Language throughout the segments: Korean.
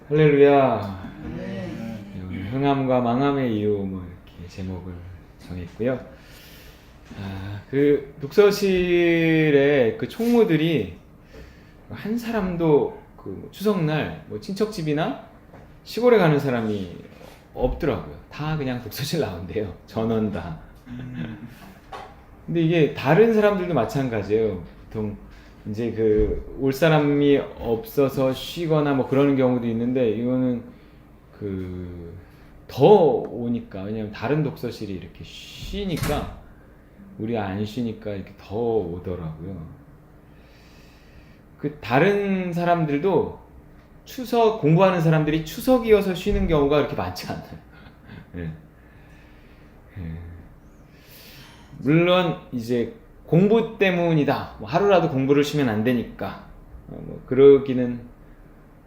할렐루야. 흥함과 망함의 이유 뭐 이렇게 제목을 정했고요. 그 독서실에 그 총무들이 한 사람도 그 추석날 뭐 친척집이나 시골에 가는 사람이 없더라고요. 다 그냥 독서실 나온대요. 전원 다. 근데 이게 다른 사람들도 마찬가지예요. 보통 이제 그 올 사람이 없어서 쉬거나 뭐 그러는 경우도 있는데 이거는 그 더 오니까, 왜냐면 다른 독서실이 이렇게 쉬니까 우리 안 쉬니까 이렇게 더 오더라고요. 그 다른 사람들도 추석 공부하는 사람들이 추석이어서 쉬는 경우가 그렇게 많지 않아요. 네. 물론 이제 공부 때문이다, 뭐 하루라도 공부를 쉬면 안 되니까 뭐 그러기는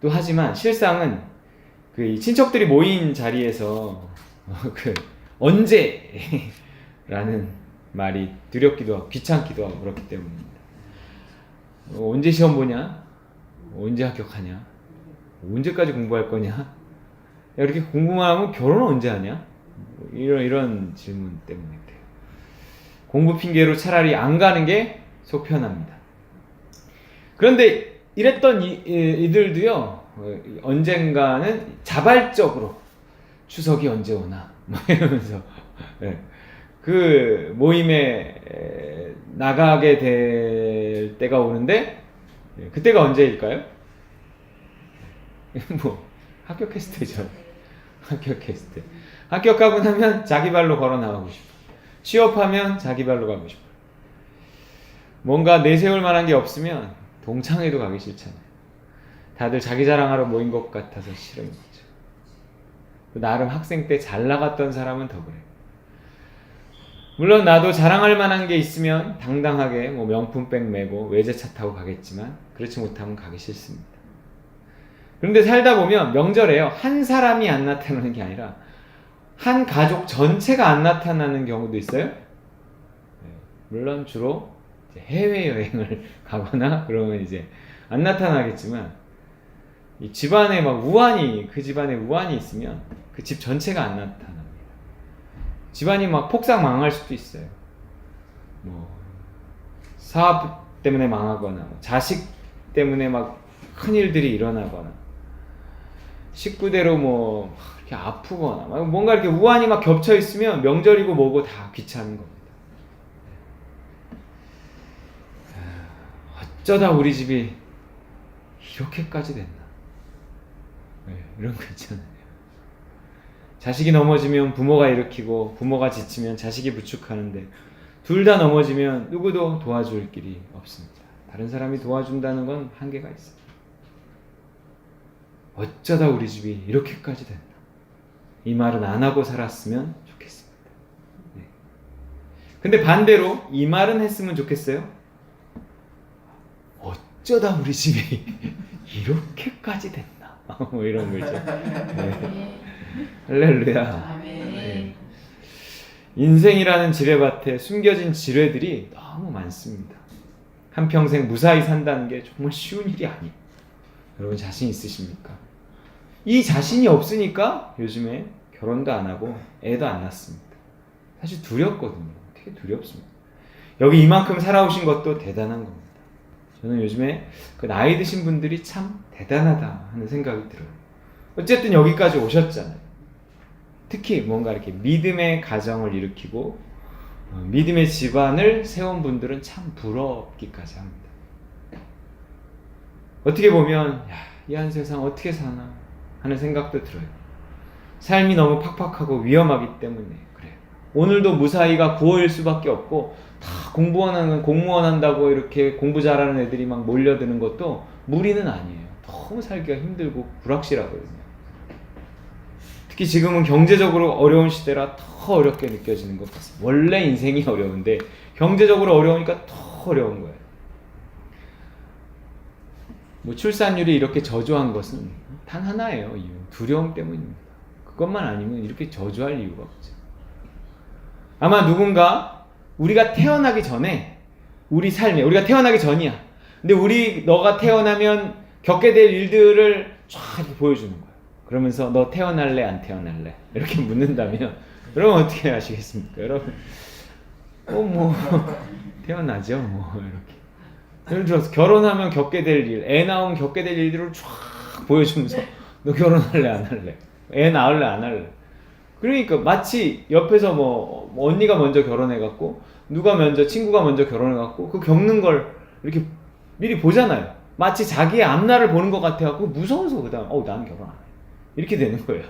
또 하지만 실상은 그 친척들이 모인 자리에서 그 언제라는 말이 두렵기도 하고 귀찮기도 하고 그렇기 때문입니다. 언제 시험 보냐? 언제 합격하냐? 언제까지 공부할 거냐? 이렇게 공부만 하면 결혼은 언제 하냐? 이런 질문 때문에 그래요. 공부 핑계로 차라리 안 가는 게 속 편합니다. 그런데 이랬던 이들도요, 언젠가는 자발적으로 추석이 언제 오나 뭐 이러면서 그 모임에 나가게 될 때가 오는데, 그때가 언제일까요? 뭐 합격했을 때죠. 합격했을 때. 합격하고 나면 자기 발로 걸어 나가고 싶어. 취업하면 자기 발로 가고 싶어. 뭔가 내세울 만한 게 없으면 동창회도 가기 싫잖아요. 다들 자기 자랑하러 모인 것 같아서 싫은 거죠. 나름 학생 때 잘 나갔던 사람은 더 그래. 물론 나도 자랑할 만한 게 있으면 당당하게 뭐 명품백 메고 외제차 타고 가겠지만 그렇지 못하면 가기 싫습니다. 그런데 살다 보면 명절에요, 한 사람이 안 나타나는 게 아니라 한 가족 전체가 안 나타나는 경우도 있어요. 물론 주로 해외여행을 가거나 그러면 이제 안 나타나겠지만, 이 집안에 막 우환이, 그 집안에 우환이 있으면 그 집 전체가 안 나타납니다. 집안이 막 폭삭 망할 수도 있어요. 뭐 사업 때문에 망하거나 자식 때문에 막 큰일들이 일어나거나 식구대로 뭐 이렇게 아프거나 뭔가 이렇게 우환이 막 겹쳐 있으면 명절이고 뭐고 다 귀찮은 겁니다. 어쩌다 우리 집이 이렇게까지 됐나? 이런 거 있잖아요. 자식이 넘어지면 부모가 일으키고 부모가 지치면 자식이 부축하는데 둘 다 넘어지면 누구도 도와줄 길이 없습니다. 다른 사람이 도와준다는 건 한계가 있어요. 어쩌다 우리 집이 이렇게까지 됐나? 이 말은 안 하고 살았으면 좋겠습니다. 근데 반대로 이 말은 했으면 좋겠어요. 어쩌다 우리 집이 이렇게까지 됐나? 뭐 이런 거 있죠. 할렐루야. 네. 인생이라는 지뢰밭에 숨겨진 지뢰들이 너무 많습니다. 한평생 무사히 산다는 게 정말 쉬운 일이 아니에요. 여러분 자신 있으십니까? 이 자신이 없으니까 요즘에 결혼도 안 하고 애도 안 낳습니다. 사실 두렵거든요. 되게 두렵습니다. 여기 이만큼 살아오신 것도 대단한 겁니다. 저는 요즘에 그 나이 드신 분들이 참 대단하다 하는 생각이 들어요. 어쨌든 여기까지 오셨잖아요. 특히 뭔가 이렇게 믿음의 가정을 일으키고 믿음의 집안을 세운 분들은 참 부럽기까지 합니다. 어떻게 보면 이 한 세상 어떻게 사나 하는 생각도 들어요. 삶이 너무 팍팍하고 위험하기 때문에 그래요. 오늘도 무사히가 9월일 수밖에 없고, 다 공무원 한다고 이렇게 공부 잘하는 애들이 막 몰려드는 것도 무리는 아니에요. 너무 살기가 힘들고 불확실하거든요. 특히 지금은 경제적으로 어려운 시대라 더 어렵게 느껴지는 것 같습니다. 원래 인생이 어려운데 경제적으로 어려우니까 더 어려운 거예요. 뭐 출산율이 이렇게 저조한 것은 단 하나예요. 이유. 두려움 때문입니다. 그것만 아니면 이렇게 저조할 이유가 없죠. 아마 누군가 우리가 태어나기 전에 우리 삶에, 우리가 태어나기 전이야. 근데 너가 태어나면 겪게 될 일들을 쫙 이렇게 보여주는 거야. 그러면서 너 태어날래 안 태어날래? 이렇게 묻는다면 여러분 어떻게 하시겠습니까? 여러분 뭐 태어나죠 뭐 이렇게. 예를 들어서 결혼하면 겪게 될 일, 애 낳으면 겪게 될 일들을 쫙 보여주면서 너 결혼할래 안 할래? 애 낳을래 안 할래? 그러니까 마치 옆에서 뭐 언니가 먼저 결혼해갖고 누가 먼저 친구가 먼저 결혼해갖고 그 겪는 걸 이렇게 미리 보잖아요. 마치 자기의 앞날을 보는 것 같아갖고 무서워서 그다음 나는 결혼 안 해. 이렇게 되는 거예요.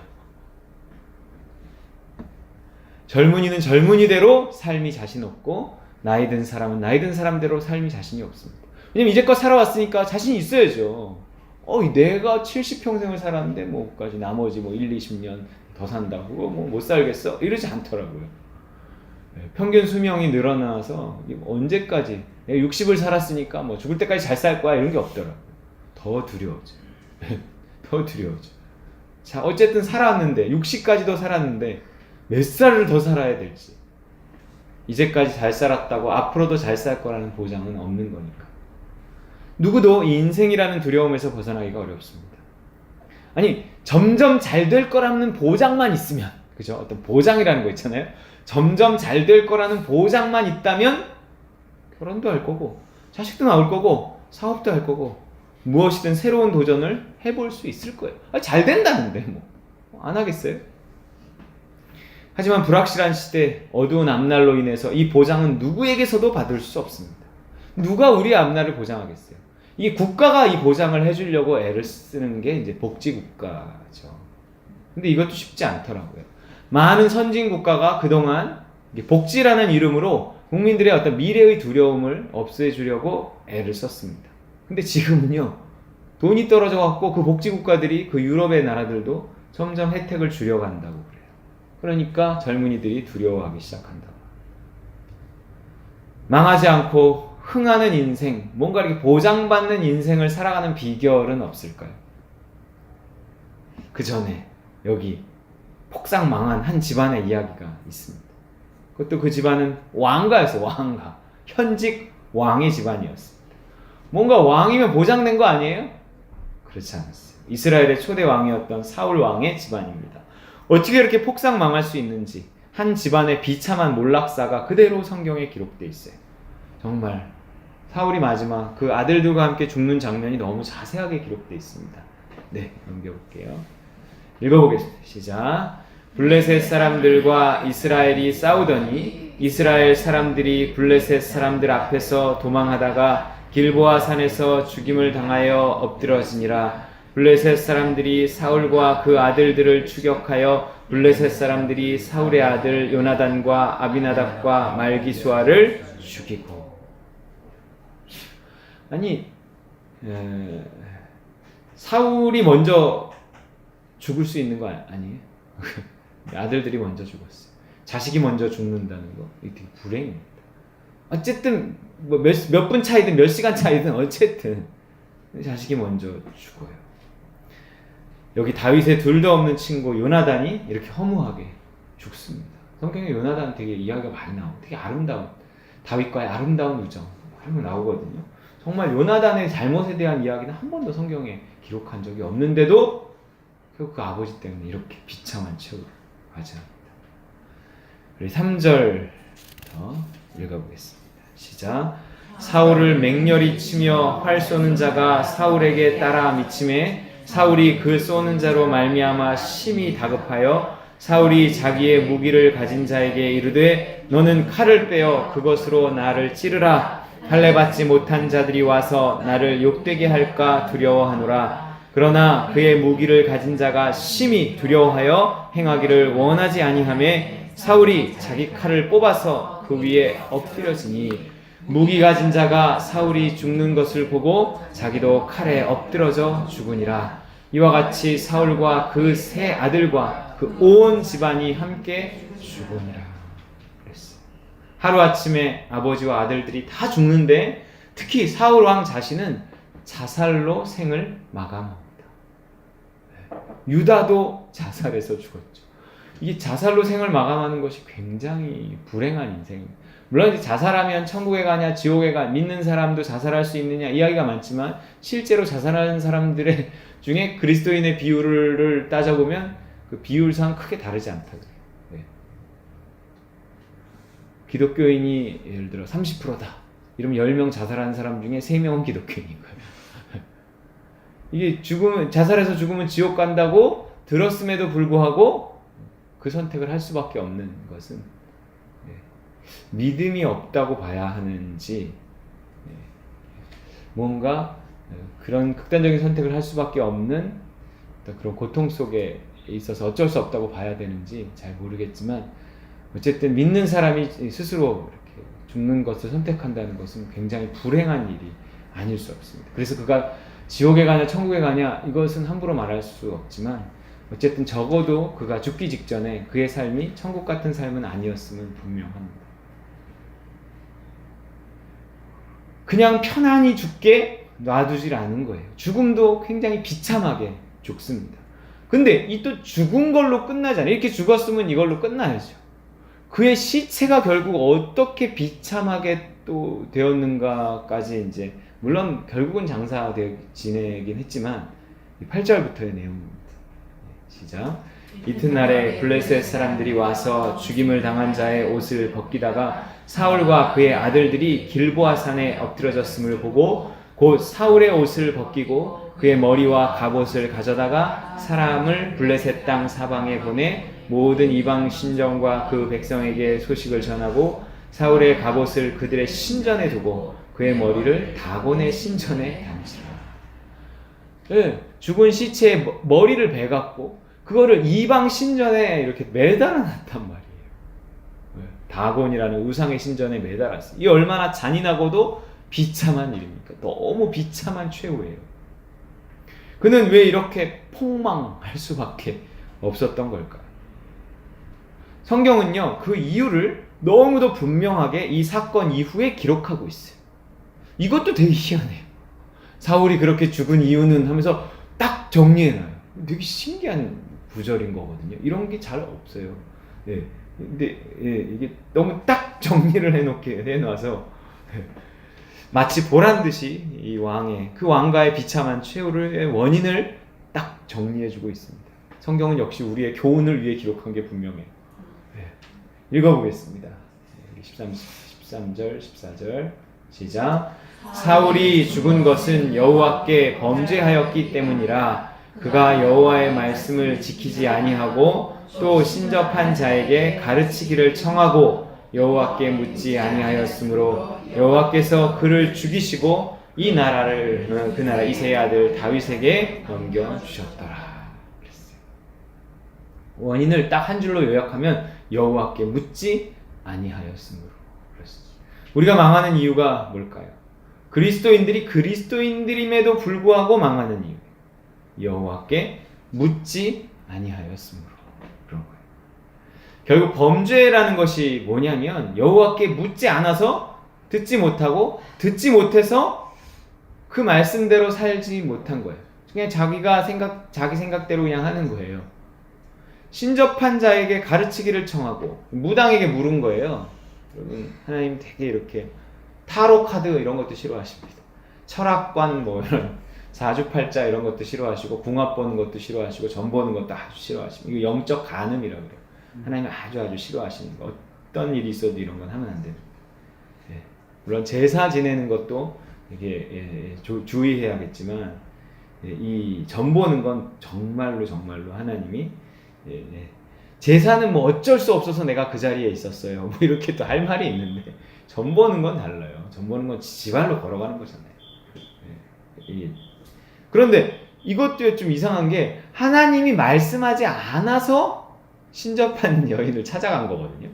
젊은이는 젊은이대로 삶이 자신 없고 나이 든 사람은 나이 든 사람대로 삶이 자신이 없습니다. 왜냐면 이제껏 살아왔으니까 자신이 있어야죠. 내가 70평생을 살았는데 뭐까지 나머지 1, 20년 더 산다고 못 살겠어? 이러지 않더라고요. 평균 수명이 늘어나서 언제까지 60을 살았으니까 죽을 때까지 잘 살 거야 이런 게 없더라고요. 더 두려워져. 더 두려워져. 자, 어쨌든 살았는데 60까지도 살았는데 몇 살을 더 살아야 될지, 이제까지 잘 살았다고 앞으로도 잘 살 거라는 보장은 없는 거니까. 누구도 이 인생이라는 두려움에서 벗어나기가 어렵습니다. 아니, 점점 잘 될 거라는 보장만 있으면, 그죠? 어떤 보장이라는 거 있잖아요. 점점 잘 될 거라는 보장만 있다면 결혼도 할 거고 자식도 나올 거고 사업도 할 거고 무엇이든 새로운 도전을 해볼 수 있을 거예요. 잘 된다는데 안 하겠어요? 하지만 불확실한 시대, 어두운 앞날로 인해서 이 보장은 누구에게서도 받을 수 없습니다. 누가 우리 앞날을 보장하겠어요? 이 국가가 이 보장을 해주려고 애를 쓰는 게 이제 복지국가죠. 근데 이것도 쉽지 않더라고요. 많은 선진 국가가 그동안 복지라는 이름으로 국민들의 어떤 미래의 두려움을 없애주려고 애를 썼습니다. 근데 지금은요, 돈이 떨어져갖고 그 복지국가들이, 그 유럽의 나라들도 점점 혜택을 주려고 한다고 그래요. 그러니까 젊은이들이 두려워하기 시작한다고. 망하지 않고 흥하는 인생, 뭔가 이렇게 보장받는 인생을 살아가는 비결은 없을까요? 그 전에 여기 폭삭 망한 한 집안의 이야기가 있습니다. 그것도 그 집안은 왕가였어요. 왕가. 현직 왕의 집안이었습니다. 뭔가 왕이면 보장된 거 아니에요? 그렇지 않았어요. 이스라엘의 초대 왕이었던 사울 왕의 집안입니다. 어떻게 이렇게 폭삭 망할 수 있는지 한 집안의 비참한 몰락사가 그대로 성경에 기록되어 있어요. 정말 사울이 마지막 그 아들들과 함께 죽는 장면이 너무 자세하게 기록되어 있습니다. 네, 넘겨볼게요. 읽어보겠습니다. 시작. 블레셋 사람들과 이스라엘이 싸우더니 이스라엘 사람들이 블레셋 사람들 앞에서 도망하다가 길보아 산에서 죽임을 당하여 엎드러지니라. 블레셋 사람들이 사울과 그 아들들을 추격하여 블레셋 사람들이 사울의 아들 요나단과 아비나답과 말기수아를 죽이고. 아니, 사울이 먼저 죽을 수 있는 거 아니에요? 아들들이 먼저 죽었어요. 자식이 먼저 죽는다는 거, 이게 되게 불행입니다. 어쨌든 몇 분 차이든 몇 시간 차이든 어쨌든 자식이 먼저 죽어요. 여기 다윗의 둘도 없는 친구 요나단이 이렇게 허무하게 죽습니다. 성경에 요나단 되게 이야기가 많이 나오고 되게 아름다운, 다윗과의 아름다운 우정 이런 거 나오거든요. 정말 요나단의 잘못에 대한 이야기는 한 번도 성경에 기록한 적이 없는데도 결국 그 아버지 때문에 이렇게 비참한 최후를 맞이합니다. 우리 3절 더 읽어보겠습니다. 시작. 사울을 맹렬히 치며 활 쏘는 자가 사울에게 따라 미침에 사울이 그 쏘는 자로 말미암아 심히 다급하여 사울이 자기의 무기를 가진 자에게 이르되 너는 칼을 빼어 그것으로 나를 찌르라. 할례 받지 못한 자들이 와서 나를 욕되게 할까 두려워하노라. 그러나 그의 무기를 가진 자가 심히 두려워하여 행하기를 원하지 아니하매 사울이 자기 칼을 뽑아서 그 위에 엎드려지니 무기 가진 자가 사울이 죽는 것을 보고 자기도 칼에 엎드러져 죽으니라. 이와 같이 사울과 그 세 아들과 그 온 집안이 함께 죽으니라. 그랬어요. 하루아침에 아버지와 아들들이 다 죽는데 특히 사울 왕 자신은 자살로 생을 마감합니다. 유다도 자살해서 죽었죠. 이게 자살로 생을 마감하는 것이 굉장히 불행한 인생입니다. 물론 이제 자살하면 천국에 가냐 지옥에 가 믿는 사람도 자살할 수 있느냐 이야기가 많지만 실제로 자살하는 사람들의 중에 그리스도인의 비율을 따져보면 그 비율상 크게 다르지 않다 그래요. 네. 기독교인이 예를 들어 30%다. 이러면 10명 자살하는 사람 중에 3명은 기독교인인 거예요. 이게 자살해서 죽으면 지옥 간다고 들었음에도 불구하고 그 선택을 할 수밖에 없는 것은 믿음이 없다고 봐야 하는지 뭔가 그런 극단적인 선택을 할 수밖에 없는 그런 고통 속에 있어서 어쩔 수 없다고 봐야 되는지 잘 모르겠지만 어쨌든 믿는 사람이 스스로 이렇게 죽는 것을 선택한다는 것은 굉장히 불행한 일이 아닐 수 없습니다. 그래서 그가 지옥에 가냐 천국에 가냐 이것은 함부로 말할 수 없지만 어쨌든 적어도 그가 죽기 직전에 그의 삶이 천국 같은 삶은 아니었음은 분명합니다. 그냥 편안히 죽게 놔두질 않은 거예요. 죽음도 굉장히 비참하게 죽습니다. 근데 이 또 죽은 걸로 끝나잖아요. 이렇게 죽었으면 이걸로 끝나야죠. 그의 시체가 결국 어떻게 비참하게 또 되었는가까지 이제 물론 결국은 지내긴 했지만 8절부터의 내용입니다. 시작. 이튿날에 블레셋 사람들이 와서 죽임을 당한 자의 옷을 벗기다가 사울과 그의 아들들이 길보아 산에 엎드러졌음을 보고 곧 사울의 옷을 벗기고 그의 머리와 갑옷을 가져다가 사람을 블레셋 땅 사방에 보내 모든 이방 신정과 그 백성에게 소식을 전하고 사울의 갑옷을 그들의 신전에 두고 그의 머리를 다곤의 신전에 담지라. 네, 죽은 시체에 머리를 베갖고 그거를 이방 신전에 이렇게 매달아 놨단 말이에요. 다곤이라는 우상의 신전에 매달았어요. 이 얼마나 잔인하고도 비참한 일입니까? 너무 비참한 최후예요. 그는 왜 이렇게 폭망할 수밖에 없었던 걸까요? 성경은요, 그 이유를 너무도 분명하게 이 사건 이후에 기록하고 있어요. 이것도 되게 희한해요. 사울이 그렇게 죽은 이유는 하면서 딱 정리해놔요. 되게 신기한 구절인 거거든요. 이런 게 잘 없어요. 예. 근데 이게 너무 딱 정리를 해놔서 마치 보란 듯이 이 그 왕가의 비참한 최후의 원인을 딱 정리해주고 있습니다. 성경은 역시 우리의 교훈을 위해 기록한 게 분명해요. 읽어보겠습니다. 13절, 14절 시작. 사울이 죽은 것은 여호와께 범죄하였기 때문이라 그가 여호와의 말씀을 지키지 아니하고 또 신접한 자에게 가르치기를 청하고 여호와께 묻지 아니하였으므로 여호와께서 그를 죽이시고 이 나라를 그 나라 이새의 아들 다윗에게 넘겨주셨더라. 그랬어요. 원인을 딱 한 줄로 요약하면 여호와께 묻지 아니하였으므로. 그랬어요. 우리가 망하는 이유가 뭘까요? 그리스도인들이 그리스도인들임에도 불구하고 망하는 이유. 여호와께 묻지 아니하였으므로. 그런 거예요. 결국 범죄라는 것이 뭐냐면 여호와께 묻지 않아서 듣지 못하고 듣지 못해서 그 말씀대로 살지 못한 거예요. 그냥 자기 생각대로 그냥 하는 거예요. 신접한 자에게 가르치기를 청하고 무당에게 물은 거예요. 여러분 하나님 되게 이렇게 타로 카드 이런 것도 싫어하십니다. 철학관 뭐 이런 사주팔자 이런 것도 싫어하시고 궁합 보는 것도 싫어하시고 점 보는 것도 아주 싫어하시고 이거 영적 간음이라고 그래요. 하나님은 아주 싫어하시는 거. 어떤 일이 있어도 이런 건 하면 안 돼요. 예. 물론 제사 지내는 것도 이게 주의해야겠지만 이 점 보는 건 정말로 하나님이 제사는 뭐 어쩔 수 없어서 내가 그 자리에 있었어요. 뭐 이렇게 또 할 말이 있는데 점 보는 건 달라요. 점 보는 건 지발로 걸어가는 거잖아요. 그런데 이것도 좀 이상한 게 하나님이 말씀하지 않아서 신접한 여인을 찾아간 거거든요.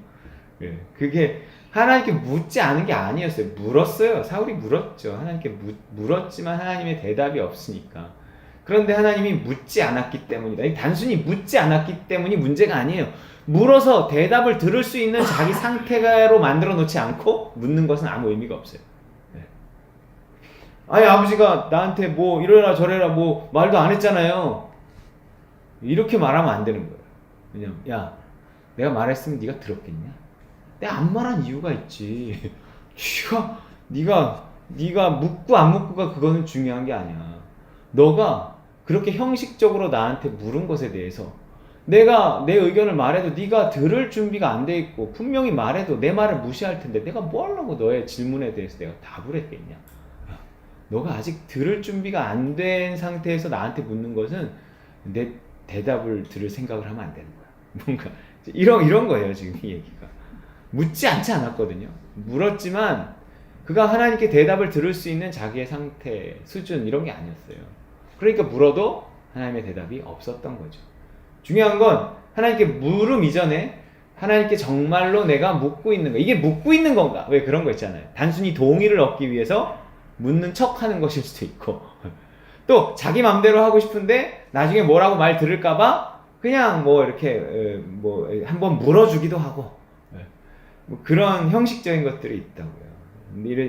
그게 하나님께 묻지 않은 게 아니었어요. 물었어요. 사울이 물었죠. 하나님께 물었지만 하나님의 대답이 없으니까. 그런데 하나님이 묻지 않았기 때문이다. 단순히 묻지 않았기 때문이 문제가 아니에요. 물어서 대답을 들을 수 있는 자기 상태로 만들어 놓지 않고 묻는 것은 아무 의미가 없어요. 아니 아버지가 나한테 뭐 이래라 저래라 뭐 말도 안 했잖아요. 이렇게 말하면 안 되는 거예요. 왜냐면 야 내가 말했으면 네가 들었겠냐? 내가 안 말한 이유가 있지. 네가 묻고 안 묻고가 그거는 중요한 게 아니야. 너가 그렇게 형식적으로 나한테 물은 것에 대해서 내가 내 의견을 말해도 네가 들을 준비가 안 돼 있고 분명히 말해도 내 말을 무시할 텐데 내가 뭐 하려고 너의 질문에 대해서 내가 답을 했겠냐? 너가 아직 들을 준비가 안 된 상태에서 나한테 묻는 것은 내 대답을 들을 생각을 하면 안 되는 거야. 뭔가 이런 거예요 지금 이 얘기가. 묻지 않지 않았거든요. 물었지만 그가 하나님께 대답을 들을 수 있는 자기의 상태, 수준 이런 게 아니었어요. 그러니까 물어도 하나님의 대답이 없었던 거죠. 중요한 건 하나님께 물음 이전에 하나님께 정말로 내가 묻고 있는 거, 이게 묻고 있는 건가? 왜 그런 거 있잖아요. 단순히 동의를 얻기 위해서 묻는 척 하는 것일 수도 있고 또 자기 맘대로 하고 싶은데 나중에 뭐라고 말 들을까봐 그냥 뭐 이렇게 뭐 한번 물어주기도 하고 뭐 그런 형식적인 것들이 있다고요.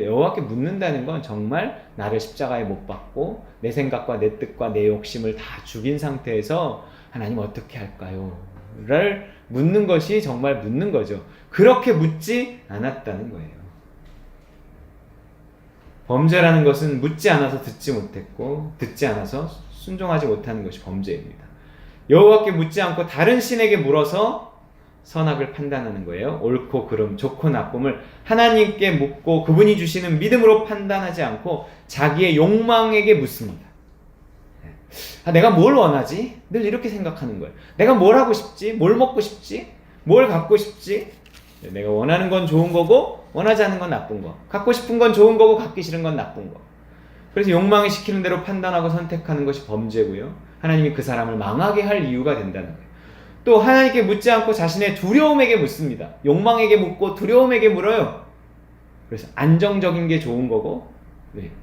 여호와께 묻는다는 건 정말 나를 십자가에 못 박고 내 생각과 내 뜻과 내 욕심을 다 죽인 상태에서 하나님 어떻게 할까요? 를 묻는 것이 정말 묻는 거죠. 그렇게 묻지 않았다는 거예요. 범죄라는 것은 묻지 않아서 듣지 못했고 듣지 않아서 순종하지 못하는 것이 범죄입니다. 여호와께 묻지 않고 다른 신에게 물어서 선악을 판단하는 거예요. 옳고 그름, 좋고 나쁨을 하나님께 묻고 그분이 주시는 믿음으로 판단하지 않고 자기의 욕망에게 묻습니다. 내가 뭘 원하지? 늘 이렇게 생각하는 거예요. 내가 뭘 하고 싶지? 뭘 먹고 싶지? 뭘 갖고 싶지? 내가 원하는 건 좋은 거고 원하지 않는 건 나쁜 거. 갖고 싶은 건 좋은 거고 갖기 싫은 건 나쁜 거. 그래서 욕망이 시키는 대로 판단하고 선택하는 것이 범죄고요. 하나님이 그 사람을 망하게 할 이유가 된다는 거예요. 또 하나님께 묻지 않고 자신의 두려움에게 묻습니다. 욕망에게 묻고 두려움에게 물어요. 그래서 안정적인 게 좋은 거고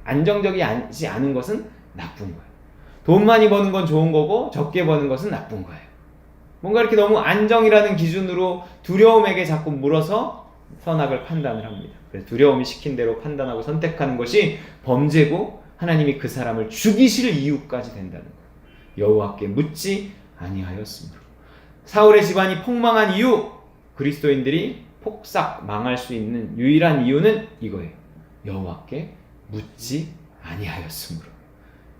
안정적이지 않은 것은 나쁜 거예요. 돈 많이 버는 건 좋은 거고 적게 버는 것은 나쁜 거예요. 뭔가 이렇게 너무 안정이라는 기준으로 두려움에게 자꾸 물어서 선악을 판단을 합니다. 그래서 두려움이 시킨 대로 판단하고 선택하는 것이 범죄고 하나님이 그 사람을 죽이실 이유까지 된다는 거예요. 여호와께 묻지 아니하였으므로. 사울의 집안이 폭망한 이유, 그리스도인들이 폭삭 망할 수 있는 유일한 이유는 이거예요. 여호와께 묻지 아니하였으므로.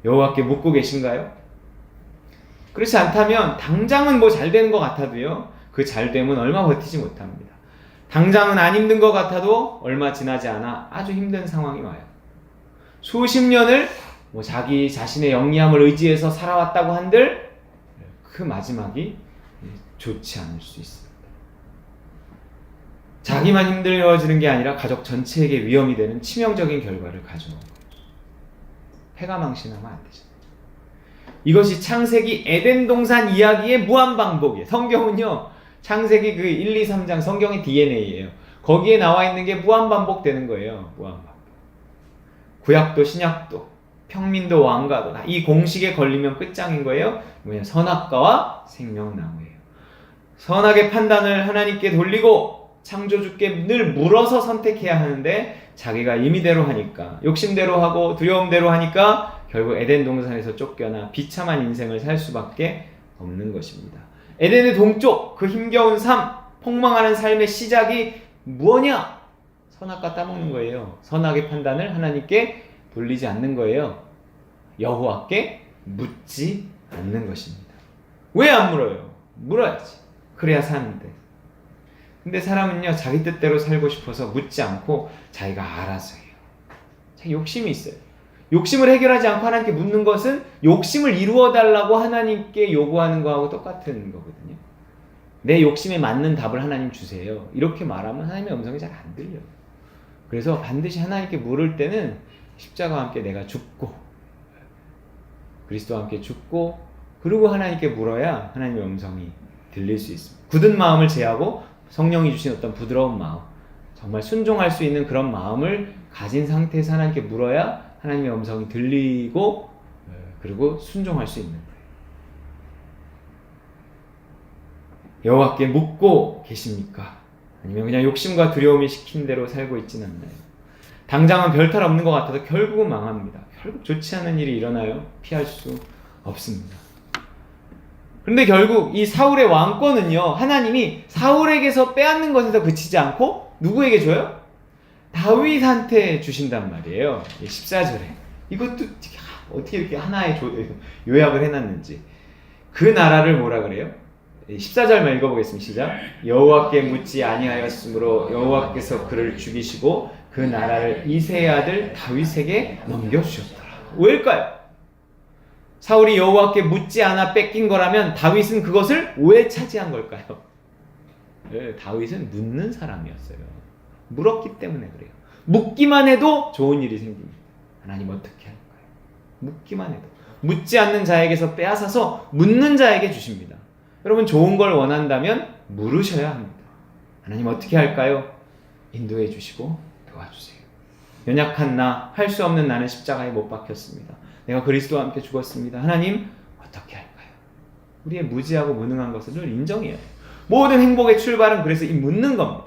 여호와께 묻고 계신가요? 그렇지 않다면 당장은 뭐 잘 되는 것 같아도요, 그 잘됨은 얼마 버티지 못합니다. 당장은 안 힘든 것 같아도 얼마 지나지 않아 아주 힘든 상황이 와요. 수십 년을 뭐 자기 자신의 영리함을 의지해서 살아왔다고 한들 그 마지막이 좋지 않을 수 있습니다. 자기만 힘들어지는 게 아니라 가족 전체에게 위험이 되는 치명적인 결과를 가져오는 거죠. 패가 망신하면 안 되죠. 이것이 창세기 에덴 동산 이야기의 무한반복이에요. 성경은요, 창세기 그 1, 2, 3장 성경의 DNA예요. 거기에 나와 있는 게 무한반복되는 거예요. 무한반복. 구약도 신약도 평민도 왕가도 다 이 공식에 걸리면 끝장인 거예요. 뭐냐, 선악과와 생명나무예요. 선악의 판단을 하나님께 돌리고 창조주께 늘 물어서 선택해야 하는데 자기가 임의대로 하니까, 욕심대로 하고 두려움대로 하니까 결국 에덴 동산에서 쫓겨나 비참한 인생을 살 수밖에 없는 것입니다. 에덴의 동쪽 그 힘겨운 삶, 폭망하는 삶의 시작이 뭐냐? 선악과 따먹는 거예요. 선악의 판단을 하나님께 돌리지 않는 거예요. 여호와께 묻지 않는 것입니다. 왜 안 물어요? 물어야지. 그래야 사는데. 근데 사람은요, 자기 뜻대로 살고 싶어서 묻지 않고 자기가 알아서 해요. 자기 욕심이 있어요. 욕심을 해결하지 않고 하나님께 묻는 것은 욕심을 이루어달라고 하나님께 요구하는 거하고 똑같은 거거든요. 내 욕심에 맞는 답을 하나님 주세요. 이렇게 말하면 하나님의 음성이 잘 안 들려요. 그래서 반드시 하나님께 물을 때는 십자가와 함께 내가 죽고 그리스도와 함께 죽고 그리고 하나님께 물어야 하나님의 음성이 들릴 수 있습니다. 굳은 마음을 제하고 성령이 주신 어떤 부드러운 마음, 정말 순종할 수 있는 그런 마음을 가진 상태에서 하나님께 물어야 하나님의 음성이 들리고 그리고 순종할 수 있는 거예요. 여호와께 묻고 계십니까? 아니면 그냥 욕심과 두려움이 시킨 대로 살고 있지는 않나요? 당장은 별탈 없는 것 같아도 결국은 망합니다. 결국 좋지 않은 일이 일어나요. 피할 수 없습니다. 그런데 결국 이 사울의 왕권은요, 하나님이 사울에게서 빼앗는 것에서 그치지 않고 누구에게 줘요? 다윗한테 주신단 말이에요. 14절에. 이것도 어떻게 이렇게 하나의 요약을 해놨는지. 그 나라를 뭐라 그래요? 14절만 읽어보겠습니다. 시작. 여호와께 묻지 아니하였으므로 여호와께서 그를 죽이시고 그 나라를 이새의 아들 다윗에게 넘겨주셨더라. 왜일까요? 사울이 여호와께 묻지 않아 뺏긴 거라면 다윗은 그것을 왜 차지한 걸까요? 네, 다윗은 묻는 사람이었어요. 물었기 때문에 그래요. 묻기만 해도 좋은 일이 생깁니다. 하나님 어떻게 할까요? 묻기만 해도. 묻지 않는 자에게서 빼앗아서 묻는 자에게 주십니다. 여러분 좋은 걸 원한다면 물으셔야 합니다. 하나님 어떻게 할까요? 인도해 주시고 도와주세요. 연약한 나, 할 수 없는 나는 십자가에 못 박혔습니다. 내가 그리스도와 함께 죽었습니다. 하나님 어떻게 할까요? 우리의 무지하고 무능한 것을 늘 인정해야 돼요. 모든 행복의 출발은 그래서 이 묻는 겁니다.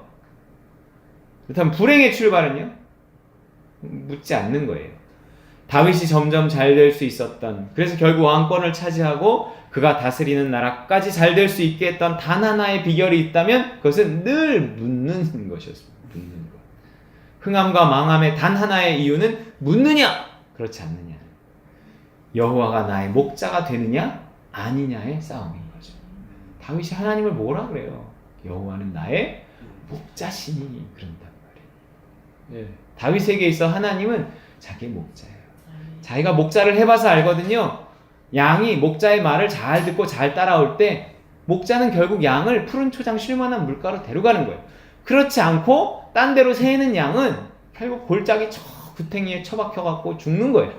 그렇다면 불행의 출발은요? 묻지 않는 거예요. 다윗이 점점 잘 될 수 있었던, 그래서 결국 왕권을 차지하고 그가 다스리는 나라까지 잘 될 수 있게 했던 단 하나의 비결이 있다면 그것은 늘 묻는 것이었습니다. 묻는 것. 흥함과 망함의 단 하나의 이유는 묻느냐 그렇지 않느냐, 여호와가 나의 목자가 되느냐 아니냐의 싸움인 거죠. 다윗이 하나님을 뭐라 그래요? 여호와는 나의 목자시니 그런단 말이에요. 네. 다윗에게 있어 하나님은 자기의 목자예요. 자기가 목자를 해봐서 알거든요. 양이 목자의 말을 잘 듣고 잘 따라올 때 목자는 결국 양을 푸른 초장 쉴만한 물가로 데려가는 거예요. 그렇지 않고 딴 데로 새는 양은 결국 골짜기 저 구탱이에 처박혀갖고 죽는 거예요.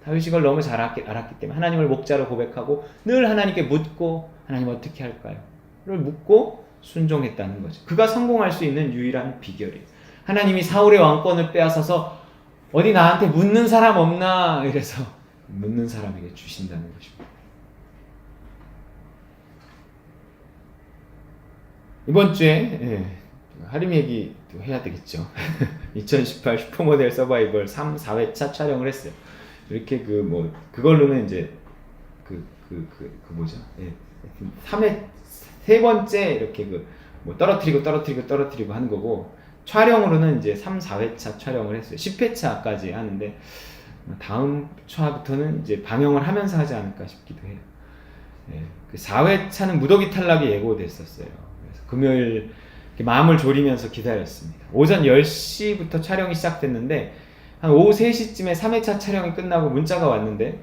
다윗이 이걸 너무 잘 알았기 때문에 하나님을 목자로 고백하고 늘 하나님께 묻고 하나님 어떻게 할까요? 를 묻고 순종했다는 거죠. 그가 성공할 수 있는 유일한 비결이에요. 하나님이 사울의 왕권을 빼앗아서 어디 나한테 묻는 사람 없나 이래서 묻는 사람에게 주신다는 것입니다. 이번 주에 하림 얘기 해야 되겠죠. 2018 슈퍼모델 서바이벌 3, 4회차 촬영을 했어요. 이렇게 그걸로는 이제 뭐죠? 3회 세 번째 이렇게 떨어뜨리고 하는 거고, 촬영으로는 이제 3, 4회차 촬영을 했어요. 10회차까지 하는데 다음 차부터는 이제 방영을 하면서 하지 않을까 싶기도 해요. 그 4회차는 무더기 탈락이 예고됐었어요. 그래서 금요일 마음을 졸이면서 기다렸습니다. 오전 10시부터 촬영이 시작됐는데 한 오후 3시쯤에 3회차 촬영이 끝나고 문자가 왔는데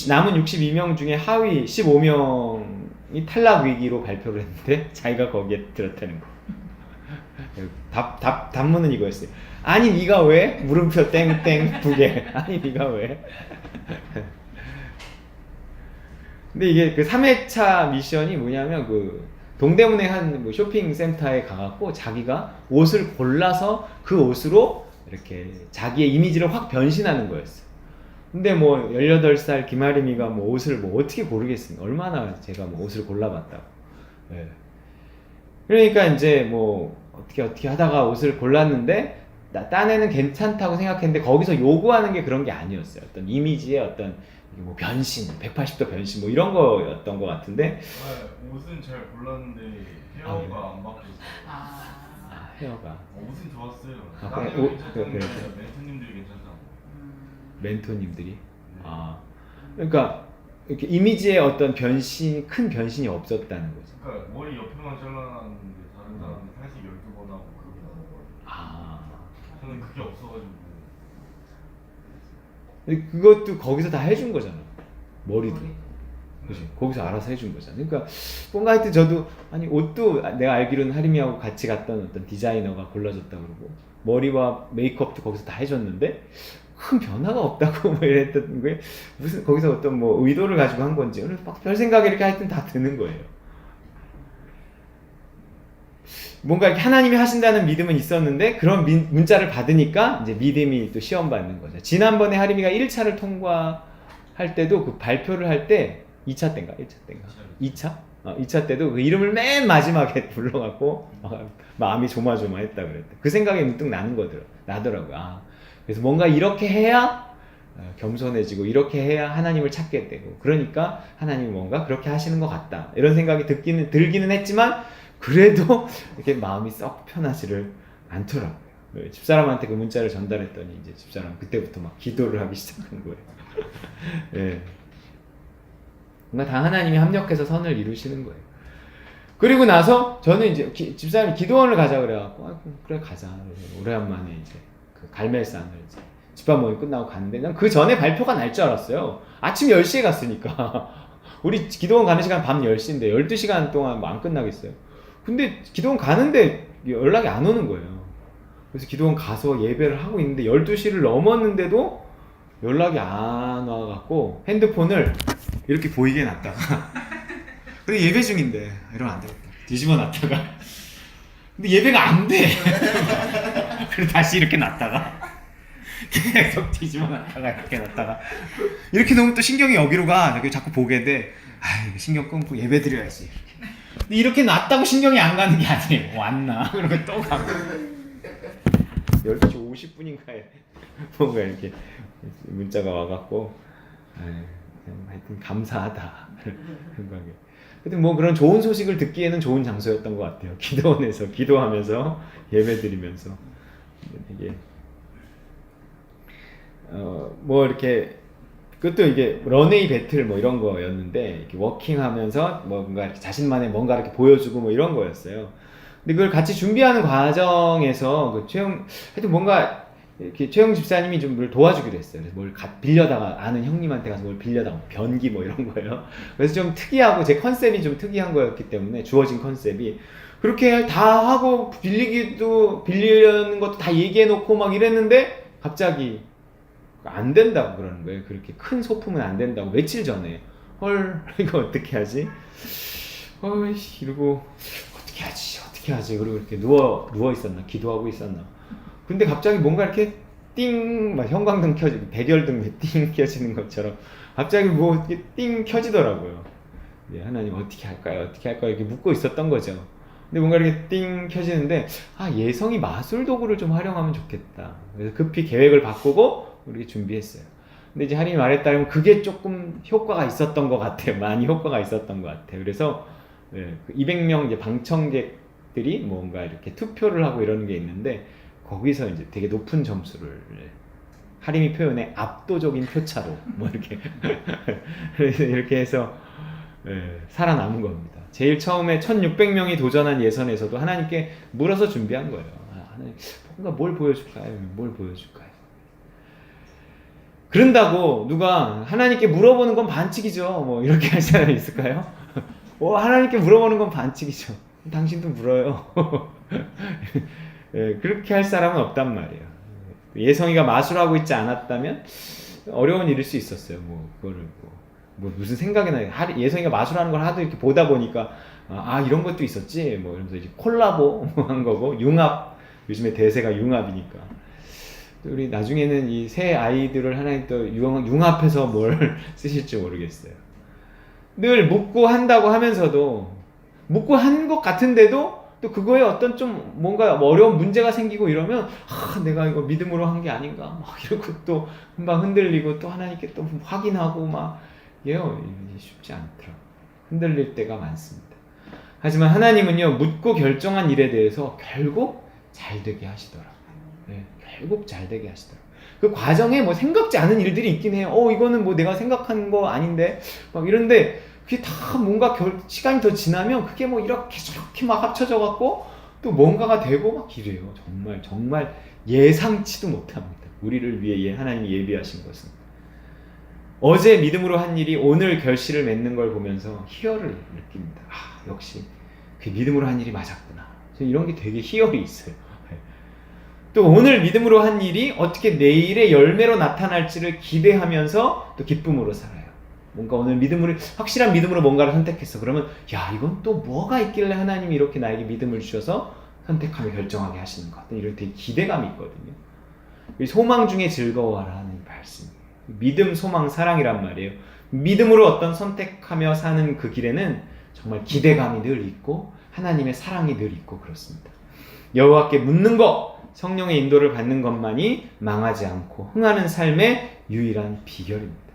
남은 62명 중에 하위 15명이 탈락 위기로 발표를 했는데 자기가 거기에 들었다는 거. 답문은 이거였어요. 아니 네가 왜? 물음표 땡땡 2개. 아니 네가 왜? 근데 이게 그 3회차 미션이 뭐냐면 동대문의 한 쇼핑센터에 가갖고 자기가 옷을 골라서 그 옷으로 이렇게 자기의 이미지를 확 변신하는 거였어요. 근데 18살 김아림이가 옷을 어떻게 고르겠습니까? 얼마나 제가 옷을 골라봤다고. 네. 그러니까 이제 어떻게 하다가 옷을 골랐는데 딴 애는 괜찮다고 생각했는데 거기서 요구하는 게 그런 게 아니었어요. 어떤 이미지의 어떤 변신, 180도 변신 이런 거였던 것 같은데. 옷은 잘 골랐는데 헤어가 안 바뀌었어요. 헤어가. 옷은 좋았어요. 그래. 괜찮던데 멘토님들이 괜찮다고. 멘토님들이. 네. 그러니까 이렇게 이미지의 어떤 큰 변신이 없었다는 거죠. 그러니까 머리 옆에만 잘라놨는데 다른 사람은 40, 12번 하고 그렇게 하는 거예요. 저는 그게 없어가지고. 근데 그것도 거기서 다 해준 거잖아. 머리도. 그치? 거기서 알아서 해준 거잖아. 그러니까 뭔가 하여튼 저도 옷도 내가 알기로는 하림이하고 같이 갔던 어떤 디자이너가 골라줬다 그러고 머리와 메이크업도 거기서 다 해줬는데 큰 변화가 없다고 이랬던 게 무슨 거기서 어떤 의도를 가지고 한 건지 막 별 생각이 이렇게 하여튼 다 드는 거예요. 뭔가 이렇게 하나님이 하신다는 믿음은 있었는데 그런 문자를 받으니까 이제 믿음이 또 시험 받는 거죠. 지난번에 하림이가 1차를 통과할 때도 그 발표를 할 때 2차 때인가? 2차? 2차 때도 그 이름을 맨 마지막에 불러갖고 마음이 조마조마했다 그랬대. 그 생각이 문득 나더라고요. 그래서 뭔가 이렇게 해야 겸손해지고 이렇게 해야 하나님을 찾게 되고 그러니까 하나님이 뭔가 그렇게 하시는 것 같다 이런 생각이 들기는 했지만 그래도 이렇게 마음이 썩 편하지를 않더라고요. 집사람한테 그 문자를 전달했더니 이제 집사람 그때부터 막 기도를 하기 시작한 거예요. 예. 뭔가 다 하나님이 합력해서 선을 이루시는 거예요. 그리고 나서 저는 이제 집사람이 기도원을 가자 그래갖고 그래 가자. 오래간만에 이제 그 갈멜산을 이제 집밥 모임 끝나고 갔는데 난 그 전에 발표가 날 줄 알았어요. 아침 10시에 갔으니까 우리 기도원 가는 시간 밤 10시인데 12시간 동안 뭐 안 끝나겠어요. 근데 기도원 가는데 연락이 안 오는 거예요. 그래서 기도원 가서 예배를 하고 있는데 12시를 넘었는데도 연락이 안 와갖고 핸드폰을 이렇게 보이게 해놨다가 근데 예배 중인데 이러면 안 되겠다 뒤집어 놨다가 근데 예배가 안 돼. 그래서 다시 이렇게 놨다가 계속 뒤집어 놨다가 이렇게 놨다가 이렇게 놓으면 또 신경이 여기로 가. 이렇게 자꾸 보게 돼. 아, 신경 끊고 예배 드려야지. 근데 이렇게 놨다고 신경이 안 가는 게 아니에요. 왔나? 그러고 또 가고 12시 50분인가에 뭔가 이렇게 문자가 와갖고 하여튼 감사하다 생각에. 하여튼 뭐 그런 좋은 소식을 듣기에는 좋은 장소였던 것 같아요. 기도원에서 기도하면서 예배드리면서 이게 뭐 이렇게 그것도 이게 런웨이 배틀 뭐 이런 거였는데 이렇게 워킹하면서 뭔가 이렇게 자신만의 뭔가 이렇게 보여주고 뭐 이런 거였어요. 근데 그걸 같이 준비하는 과정에서 그 하여튼 뭔가 이렇게 최영 집사님이 좀 뭘 도와주기로 했어요. 그래서 뭘 빌려다가 아는 형님한테 가서 뭘 빌려다가 변기 뭐 이런 거예요. 그래서 좀 특이하고 제 컨셉이 좀 특이한 거였기 때문에 주어진 컨셉이 그렇게 다 하고 빌리려는 것도 다 얘기해놓고 막 이랬는데 갑자기 안 된다고 그러는 거예요. 그렇게 큰 소품은 안 된다고 며칠 전에. 헐 이거 어떻게 하지? 어이씨 이러고 어떻게 하지? 그리고 이렇게 누워 있었나? 기도하고 있었나? 근데 갑자기 뭔가 이렇게 띵 막 형광등 켜지고 백열등 띵 켜지는 것처럼 갑자기 뭐 이렇게 띵 켜지더라고요. 예, 하나님 어떻게 할까요? 이렇게 묻고 있었던 거죠. 근데 뭔가 이렇게 띵 켜지는데 예성이 마술 도구를 좀 활용하면 좋겠다. 그래서 급히 계획을 바꾸고 우리 준비했어요. 근데 이제 하나님이 말했다면 그게 조금 효과가 있었던 것 같아요. 많이 효과가 있었던 것 같아요. 그래서 200명 이제 방청객들이 뭔가 이렇게 투표를 하고 이러는 게 있는데 거기서 이제 되게 높은 점수를 하림이 표현에 압도적인 표차로 뭐 이렇게 이렇게 해서 살아남은 겁니다. 제일 처음에 1600명이 도전한 예선에서도 하나님께 물어서 준비한 거예요. 하나님 뭔가 뭘 보여줄까요? 그런다고 누가 하나님께 물어보는 건 반칙이죠. 뭐 이렇게 할 사람이 있을까요? 하나님께 물어보는 건 반칙이죠. 당신도 물어요. 그렇게 할 사람은 없단 말이에요. 예성이가 마술하고 있지 않았다면 어려운 일일 수 있었어요. 뭐 그거를 뭐 무슨 생각이 나요. 예성이가 마술하는 걸 하도 이렇게 보다 보니까 이런 것도 있었지. 뭐 이러면서 이제 콜라보 한 거고 융합 요즘에 대세가 융합이니까. 우리 나중에는 이 새 아이들을 하나님 또 융합해서 뭘 쓰실지 모르겠어요. 늘 묻고 한다고 하면서도 묻고 한 것 같은데도 또 그거에 어떤 좀 뭔가 어려운 문제가 생기고 이러면 내가 이거 믿음으로 한 게 아닌가 막 이러고 또 금방 흔들리고 또 하나님께 또 확인하고 막 이게요 쉽지 않더라고요. 흔들릴 때가 많습니다. 하지만 하나님은요 묻고 결정한 일에 대해서 결국 잘 되게 하시더라고요. 결국 잘 되게 하시더라고요. 그 과정에 뭐 생각지 않은 일들이 있긴 해요. 이거는 뭐 내가 생각한 거 아닌데 막 이런데 그게 다 뭔가 시간이 더 지나면 그게 뭐 이렇게 저렇게 막 합쳐져 갖고 또 뭔가가 되고 막 이래요. 정말 예상치도 못합니다. 우리를 위해 하나님이 예비하신 것은. 어제 믿음으로 한 일이 오늘 결실을 맺는 걸 보면서 희열을 느낍니다. 역시 그 믿음으로 한 일이 맞았구나. 이런 게 되게 희열이 있어요. 또 오늘 믿음으로 한 일이 어떻게 내일의 열매로 나타날지를 기대하면서 또 기쁨으로 살아요. 뭔가 오늘 확실한 믿음으로 뭔가를 선택했어. 그러면 이건 또 뭐가 있길래 하나님이 이렇게 나에게 믿음을 주셔서 선택하며 결정하게 하시는 것. 이런 되게 기대감이 있거든요. 소망 중에 즐거워하라 하는 말씀. 믿음, 소망, 사랑이란 말이에요. 믿음으로 어떤 선택하며 사는 그 길에는 정말 기대감이 늘 있고 하나님의 사랑이 늘 있고 그렇습니다. 여호와께 묻는 것, 성령의 인도를 받는 것만이 망하지 않고 흥하는 삶의 유일한 비결입니다.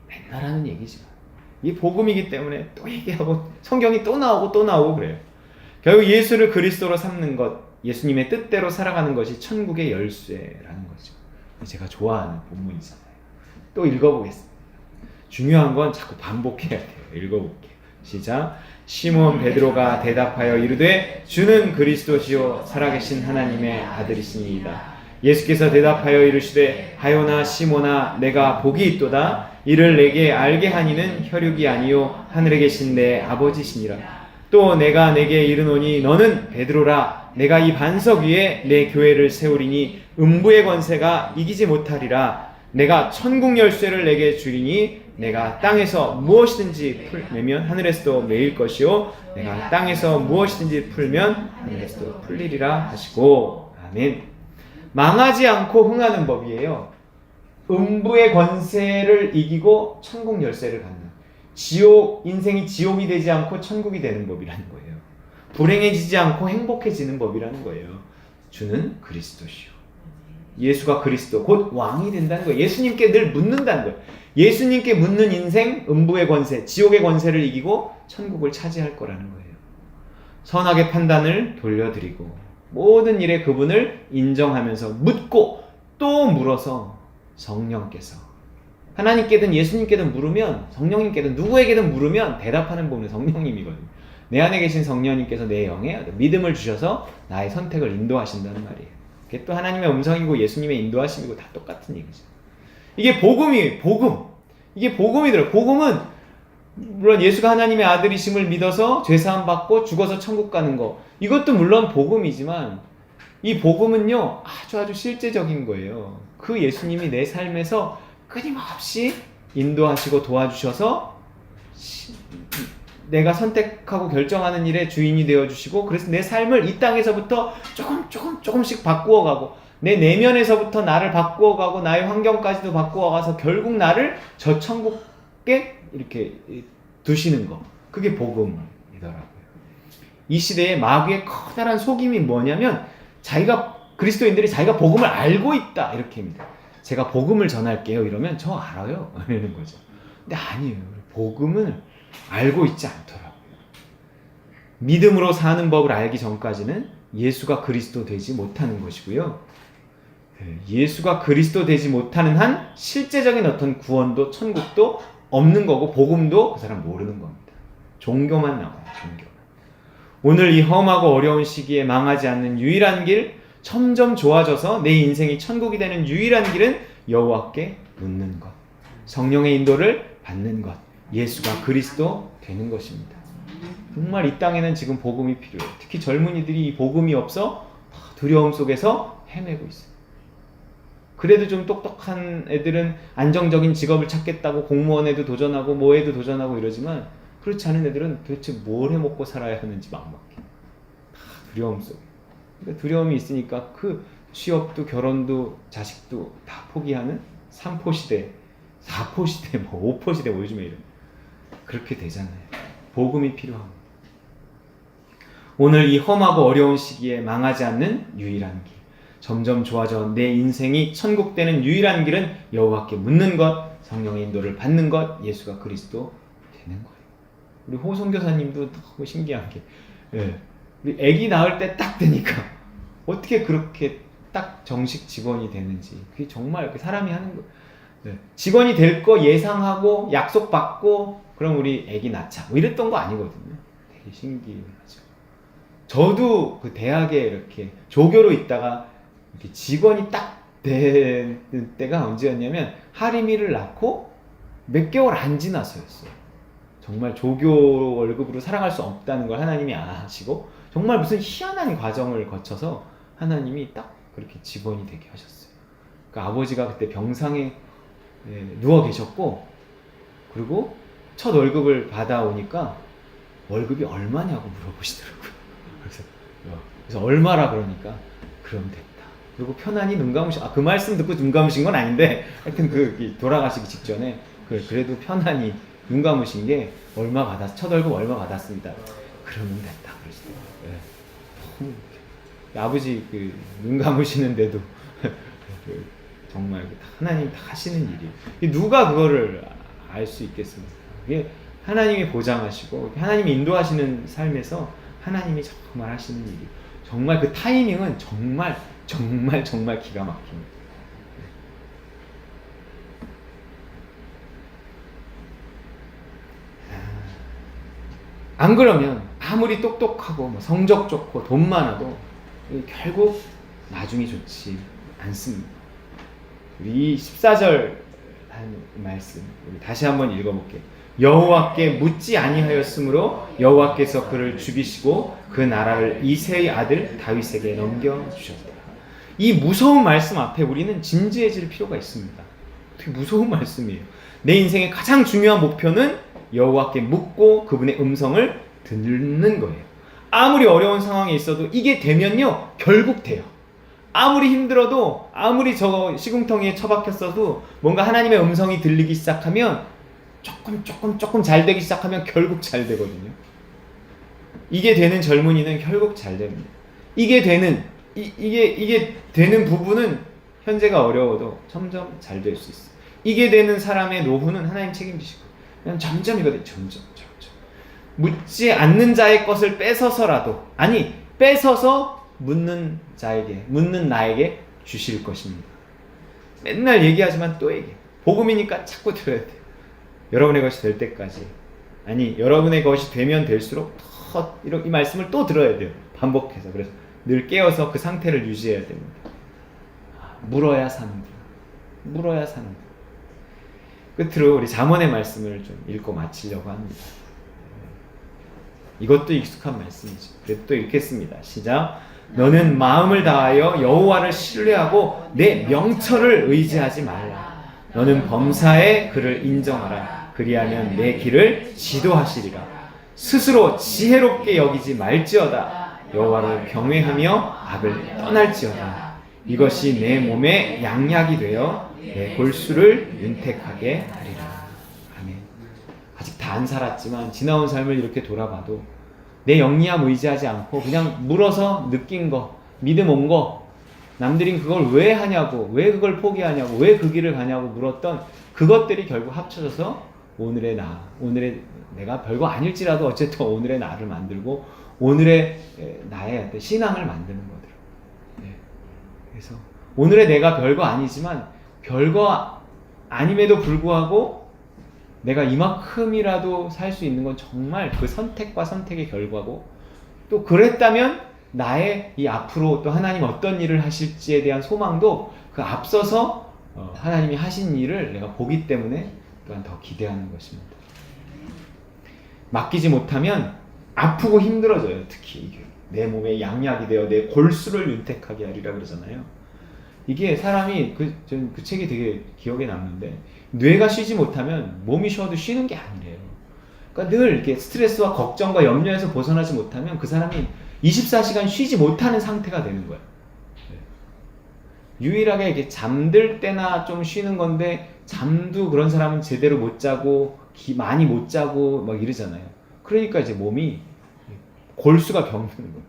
맨날 하는 얘기지만 이 복음이기 때문에 또 얘기하고 성경이 또 나오고 또 나오고 그래요. 결국 예수를 그리스도로 삼는 것, 예수님의 뜻대로 살아가는 것이 천국의 열쇠라는 거죠. 제가 좋아하는 본문이잖아요. 또 읽어보겠습니다. 중요한 건 자꾸 반복해야 돼요. 읽어볼게요. 시작. 시몬 베드로가 대답하여 이르되 주는 그리스도시요 살아계신 하나님의 아들이시니이다. 예수께서 대답하여 이르시되 하요나 시몬아 내가 복이 있도다. 이를 내게 알게 하니는 혈육이 아니요 하늘에 계신 내 아버지시니라. 또 내가 내게 이르노니 너는 베드로라. 내가 이 반석 위에 내 교회를 세우리니 음부의 권세가 이기지 못하리라. 내가 천국 열쇠를 내게 주리니 내가 땅에서 무엇이든지 풀면 하늘에서도 매일 것이요 내가 땅에서 무엇이든지 풀면 하늘에서도 풀리리라 하시고. 아멘. 망하지 않고 흥하는 법이에요. 음부의 권세를 이기고 천국 열쇠를 갖는, 인생이 지옥이 되지 않고 천국이 되는 법이라는 거예요. 불행해지지 않고 행복해지는 법이라는 거예요. 주는 그리스도시요. 예수가 그리스도 곧 왕이 된다는 거예요. 예수님께 늘 묻는다는 거예요. 예수님께 묻는 인생, 음부의 권세, 지옥의 권세를 이기고 천국을 차지할 거라는 거예요. 선악의 판단을 돌려드리고 모든 일에 그분을 인정하면서 묻고 또 물어서 성령께서, 하나님께든 예수님께든 물으면, 성령님께든 누구에게든 물으면 대답하는 분은 성령님이거든요. 내 안에 계신 성령님께서 내 영에 믿음을 주셔서 나의 선택을 인도하신다는 말이에요. 그게 또 하나님의 음성이고 예수님의 인도하심이고 다 똑같은 얘기죠. 이게 복음이에요. 복음. 이게 복음이더라고요. 복음은 물론 예수가 하나님의 아들이심을 믿어서 죄사함 받고 죽어서 천국 가는 거, 이것도 물론 복음이지만 이 복음은요 아주 실제적인 거예요. 그 예수님이 내 삶에서 끊임없이 인도하시고 도와주셔서 내가 선택하고 결정하는 일에 주인이 되어주시고, 그래서 내 삶을 이 땅에서부터 조금씩 바꾸어가고, 내 내면에서부터 나를 바꾸어가고 나의 환경까지도 바꾸어가서 결국 나를 저 천국에 이렇게 두시는 거, 그게 복음이더라고요. 이 시대에 마귀의 커다란 속임이 뭐냐면 그리스도인들이 자기가 복음을 알고 있다 이렇게 합니다. 제가 복음을 전할게요 이러면 저 알아요 이러는 거죠. 근데 아니에요. 복음을 알고 있지 않더라고요. 믿음으로 사는 법을 알기 전까지는 예수가 그리스도 되지 못하는 것이고요. 예수가 그리스도 되지 못하는 한 실제적인 어떤 구원도 천국도 없는 거고, 복음도 그 사람 모르는 겁니다. 종교만 나와요. 종교만. 오늘 이 험하고 어려운 시기에 망하지 않는 유일한 길, 점점 좋아져서 내 인생이 천국이 되는 유일한 길은 여호와께 묻는 것, 성령의 인도를 받는 것, 예수가 그리스도 되는 것입니다. 정말 이 땅에는 지금 복음이 필요해요. 특히 젊은이들이 이 복음이 없어 두려움 속에서 헤매고 있어요. 그래도 좀 똑똑한 애들은 안정적인 직업을 찾겠다고 공무원에도 도전하고 뭐에도 도전하고 이러지만, 그렇지 않은 애들은 도대체 뭘 해먹고 살아야 하는지 막막해. 다 두려움 속에. 그러니까 두려움이 있으니까 그 취업도 결혼도 자식도 다 포기하는 3포 시대, 4포 시대, 5포 시대 요즘에 이런, 그렇게 되잖아요. 복음이 필요합니다. 오늘 이 험하고 어려운 시기에 망하지 않는 유일한 길, 점점 좋아져 내 인생이 천국 되는 유일한 길은 여호와께 묻는 것, 성령의 인도를 받는 것, 예수가 그리스도 되는 거예요. 우리 호 선교사님도 너무 신기한 게, 우리 아기 낳을 때 딱 되니까 어떻게 그렇게 딱 정식 직원이 되는지, 그게 정말 사람이 하는 거. 직원이 될 거 예상하고 약속 받고 그럼 우리 아기 낳자 뭐 이랬던 거 아니거든요. 되게 신기하죠. 저도 그 대학에 이렇게 조교로 있다가 이렇게 직원이 딱 되는 때가 언제였냐면 하림이를 낳고 몇 개월 안 지나서였어요. 정말 조교 월급으로 살아갈 수 없다는 걸 하나님이 아시고 정말 무슨 희한한 과정을 거쳐서 하나님이 딱 그렇게 직원이 되게 하셨어요. 그러니까 아버지가 그때 병상에 누워 계셨고, 그리고 첫 월급을 받아오니까 월급이 얼마냐고 물어보시더라고요. 그래서 얼마라 그러니까 그럼 됐다. 그리고 편안히 눈 감으신, 그 말씀 듣고 눈 감으신 건 아닌데 하여튼 돌아가시기 직전에 그래도 편안히 눈 감으신 게 첫 월급 얼마 받았습니다. 그러면 됐다 그러시더라고요. 아버지 눈 감으시는데도 정말 하나님 다 하시는 일이에요. 누가 그거를 알 수 있겠습니까? 이게 하나님이 보장하시고 하나님이 인도하시는 삶에서 하나님이 정말 하시는 일이, 정말 그 타이밍은 정말 기가 막힙니다. 안 그러면 아무리 똑똑하고 뭐 성적 좋고 돈 많아도 결국 나중이 좋지 않습니다. 우리 14절 한 말씀 우리 다시 한번 읽어볼게요. 여호와께 묻지 아니하였으므로 여호와께서 그를 죽이시고 그 나라를 이새의 아들 다윗에게 넘겨주셨다. 이 무서운 말씀 앞에 우리는 진지해질 필요가 있습니다. 되게 무서운 말씀이에요. 내 인생의 가장 중요한 목표는 여호와께 묻고 그분의 음성을 듣는 거예요. 아무리 어려운 상황에 있어도 이게 되면요 결국 돼요. 아무리 힘들어도, 아무리 저 시궁텅이에 처박혔어도 뭔가 하나님의 음성이 들리기 시작하면 조금 잘 되기 시작하면 결국 잘 되거든요. 이게 되는 젊은이는 결국 잘 됩니다. 이게 되는 부분은 현재가 어려워도 점점 잘 될 수 있어요. 이게 되는 사람의 노후는 하나님 책임지시고 그냥 점점이거든요. 점점. 묻지 않는 자의 것을 뺏어서라도, 아니 뺏어서 묻는 나에게 주실 것입니다. 맨날 얘기하지만 또 얘기해. 복음이니까 자꾸 들어야 돼요. 여러분의 것이 될 때까지, 아니 여러분의 것이 되면 될수록 더 이 말씀을 또 들어야 돼요. 반복해서. 그래서 늘 깨어서 그 상태를 유지해야 됩니다. 물어야 사는구나. 물어야 사는구나. 끝으로 우리 잠언의 말씀을 좀 읽고 마치려고 합니다. 이것도 익숙한 말씀이죠. 그래도 또 읽겠습니다. 시작. 너는 마음을 다하여 여호와를 신뢰하고 내 명철을 의지하지 말라. 너는 범사에 그를 인정하라. 그리하면 내 길을 지도하시리라. 스스로 지혜롭게 여기지 말지어다. 여호와를 경외하며 악을 떠날지어다. 이것이 내 몸에 양약이 되어 내 골수를 윤택하게 하리라. 아멘. 아직 다 안 살았지만 지나온 삶을 이렇게 돌아봐도 내 영리함 의지하지 않고 그냥 물어서 느낀 거, 믿음 온 거, 남들이 그걸 왜 하냐고, 왜 그걸 포기하냐고, 왜 그 길을 가냐고 물었던 그것들이 결국 합쳐져서 오늘의 내가 별거 아닐지라도 어쨌든 오늘의 나를 만들고 오늘의 나의 신앙을 만드는 거더라고요. 네. 그래서 오늘의 내가 별거 아니지만 별거 아님에도 불구하고 내가 이만큼이라도 살 수 있는 건 정말 그 선택과 선택의 결과고, 또 그랬다면 나의 이 앞으로 또 하나님 어떤 일을 하실지에 대한 소망도 그 앞서서 하나님이 하신 일을 내가 보기 때문에 또한 더 기대하는 것입니다. 맡기지 못하면 아프고 힘들어져요. 특히 이게 내 몸에 양약이 되어 내 골수를 윤택하게 하리라 그러잖아요. 이게 사람이 그 책이 되게 기억에 남는데, 뇌가 쉬지 못하면 몸이 쉬어도 쉬는 게 아니래요. 그러니까 늘 이렇게 스트레스와 걱정과 염려에서 벗어나지 못하면 그 사람이 24시간 쉬지 못하는 상태가 되는 거예요. 유일하게 이렇게 잠들 때나 좀 쉬는 건데, 잠도 그런 사람은 제대로 못 자고 많이 못 자고 막 이러잖아요. 그러니까 이제 몸이 골수가 병드는 거예요.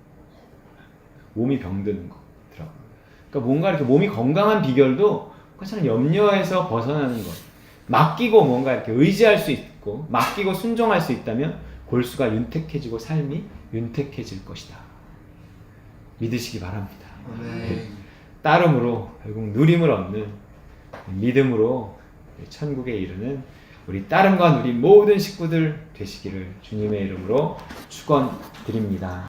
몸이 병드는 거더라고요. 그러니까 뭔가 이렇게 몸이 건강한 비결도 그처럼 염려에서 벗어나는 것, 맡기고 뭔가 이렇게 의지할 수 있고 맡기고 순종할 수 있다면 골수가 윤택해지고 삶이 윤택해질 것이다. 믿으시기 바랍니다. 네. 따름으로 결국 누림을 얻는 믿음으로 천국에 이르는 우리 따름과 누린 모든 식구들 되시기를 주님의 이름으로 축원드립니다.